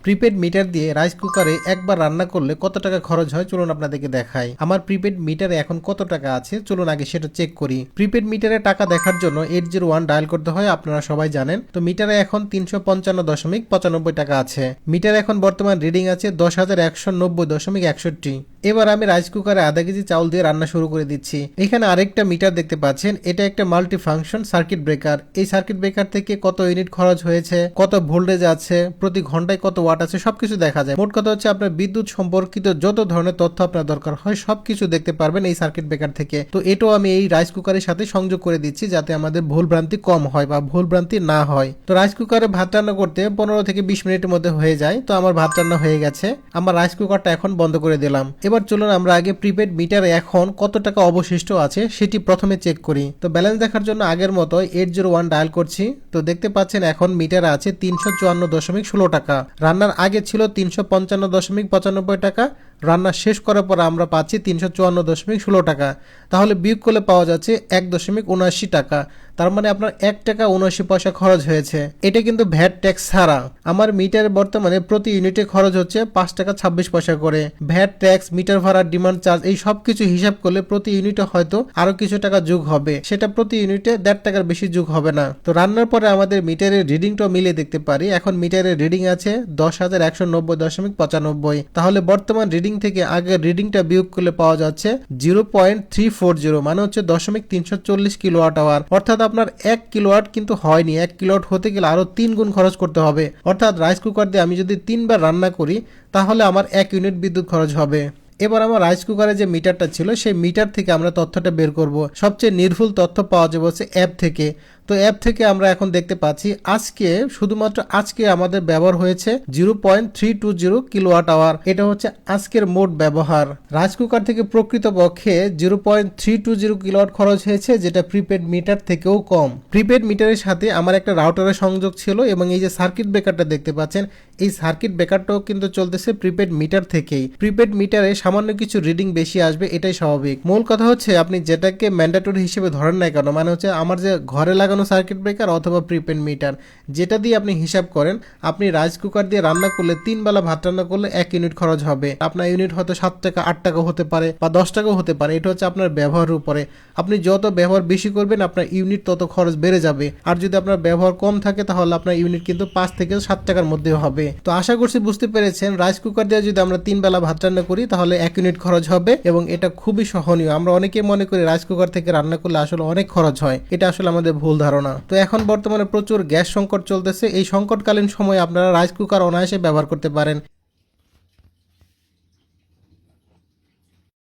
Prepaid metre দিয়ে rice কুকারে একবার রান্না করলে কত টাকা খরচ হয় চলুন আপনাদেরকে দেখাই। আমার প্রিপেড মিটারে এখন কত টাকা আছে চলুন আগে সেটা চেক করি। প্রিপেড মিটারে টাকা দেখার জন্য 801 ডায়াল করতে হয়, আপনারা সবাই জানেন। তো মিটারে এখন 355.95 টাকা আছে। মিটারে এখন বর্তমান রিডিং আছে 10,190.61। এবার আমি রাইস কুকারে আধা কেজি চাউল দিয়ে রান্না শুরু করে দিচ্ছি। এখানে আরেকটা মিটার দেখতে পাচ্ছেন, এটা একটা মাল্টি ফাংশন সার্কিট ব্রেকার। এই সার্কিট ব্রেকার থেকে কত ইউনিট খরচ হয়েছে, কত ভোল্টেজ আছে, প্রতি ঘন্টায় কত ওয়াট আছে সবকিছু দেখা যায়। মোট কথা হচ্ছে আপনার বিদ্যুৎ সম্পর্কিত যত ধরনের তথ্য আপনার দরকার হয় সবকিছু দেখতে পারবেন এই সার্কিট ব্রেকার থেকে। তো এটাও আমি এই রাইস কুকারের সাথে সংযোগ করে দিচ্ছি যাতে আমাদের ভুল ভ্রান্তি কম হয় বা ভুল ভ্রান্তি না হয়। তো রাইস কুকারে ভাত রান্না করতে 15 থেকে 20 মিনিটের মধ্যে হয়ে যায়। তো আমার ভাত রান্না হয়ে গেছে, আমার রাইস কুকারটা এখন বন্ধ করে দিলাম। এবার চলুন আমরা আগে প্রিপেড মিটারে এখন কত টাকা অবশিষ্ট আছে সেটি প্রথমে চেক করি। তো ব্যালেন্স দেখার জন্য আগের মতো 801 ডায়াল করছি। তো দেখতে পাচ্ছেন এখন মিটারে আছে 354.16 টাকা। রান্নার আগে ছিল 355.95 টাকা। রান্না শেষ করার পর আমরা পাচ্ছি 354.16 টাকা। তাহলে বিয়োগ করলে পাওয়া যাচ্ছে 1.79 টাকা। তার মানে আপনার 1 টাকা 79 পয়সা খরচ হয়েছে। এটা কিন্তু ভ্যাট ট্যাক্স ছাড়া। আমার মিটারে বর্তমানে প্রতি ইউনিটে খরচ হচ্ছে 5 টাকা 26 পয়সা করে। ভ্যাট ট্যাক্স, মিটার ভাড়া, ডিমান্ড চার্জ এই সব কিছু হিসাব করলে প্রতি ইউনিটে হয়তো আরো কিছু টাকা যোগ হবে। সেটা প্রতি ইউনিটে 1.5 টাকার বেশি যোগ হবে না। তো রান্নার পরে আমাদের মিটারের রিডিংটাও মিলিয়ে দেখতে পারি। এখন মিটারের রিডিং আছে 10,190.95। তাহলে বর্তমান রিডিং থেকে আগের রিডিংটা বিয়োগ করলে পাওয়া যাচ্ছে 0.340, মানে হচ্ছে 0.340 কিলোওয়াট আওয়ার। অর্থাৎ আপনার 1 কিলোওয়াট কিন্তু হয়নি। 1 কিলোওয়াট হতে গেলে আরো 3 গুণ খরচ করতে হবে। অর্থাৎ রাইস কুকার দিয়ে আমি যদি 3 বার রান্না করি তাহলে আমার 1 ইউনিট বিদ্যুৎ খরচ হবে। এবার আমার রাইস কুকারে যে মিটারটা ছিল সেই মিটার থেকে আমরা তথ্যটা বের করব। সবচেয়ে নির্ভুল তথ্য পাওয়া যাবে হচ্ছে অ্যাপ থেকে। তো অ্যাপ থেকে আমরা এখন দেখতে পাচ্ছি আজকে, শুধুমাত্র আজকে আমাদের ব্যবহার হয়েছে 0.320 কিলোওয়াট আওয়ার। এটা হচ্ছে আজকের মোট ব্যবহার। রাইস কুকার থেকে প্রকৃতপক্ষে 0.320 কিলোওয়াট খরচ হয়েছে, যেটা প্রিপেড মিটার থেকেও কম। প্রিপেড মিটারের সাথে আমার একটা রাউটারের সংযোগ ছিল এবং এই যে সার্কিট ব্রেকারটা দেখতে পাচ্ছেন, এই সার্কিট ব্রেকারটাও কিন্তু চলতেছে প্রিপেড মিটার থেকেই। প্রিপেড মিটারে সামান্য কিছু রিডিং বেশি আসবে, এটাই স্বাভাবিক। মূল কথা হচ্ছে আপনি যেটাকে ম্যান্ডেটরি হিসেবে ধরেন না কেন, মানে হচ্ছে আমার যে ঘরে লাগানো সার্কিট ব্রেকার অথবা প্রিপেড মিটার, যেটা দিয়ে আপনি হিসাব করেন, আপনি রাইস কুকার দিয়ে রান্না করলে 3 বেলা ভাত রান্না করলে 1 ইউনিট খরচ হবে। আপনার ইউনিট হয়তো 7 টাকা 8 টাকা হতে পারে বা 10 টাকাও হতে পারে। এটা হচ্ছে আপনার ব্যবহারের উপরে। আপনি যত ব্যবহার বেশি করবেন আপনার ইউনিট তত খরচ বেড়ে যাবে। আর যদি আপনার ব্যবহার কম থাকে তাহলে আপনার ইউনিট কিন্তু 5 থেকে 7 টাকার মধ্যে হবে। তো আশা করছি বুঝতে পেরেছেন, রাইস কুকার দিয়ে যদি আমরা 3 বেলা ভাত রান্না করি তাহলে 1 ইউনিট খরচ হবে এবং এটা খুবই সহনীয়। আমরা অনেকেই মনে করি রাইস কুকার থেকে রান্না করলে আসলে অনেক খরচ হয়। এটা আসলে আমাদের ভুল ধারণা। তো এখন বর্তমানে প্রচুর গ্যাস সংকট চলতেছে। এই সংকটকালীন সময়ে আপনারা রাইস কুকার অনায়াসে ব্যবহার করতে পারেন।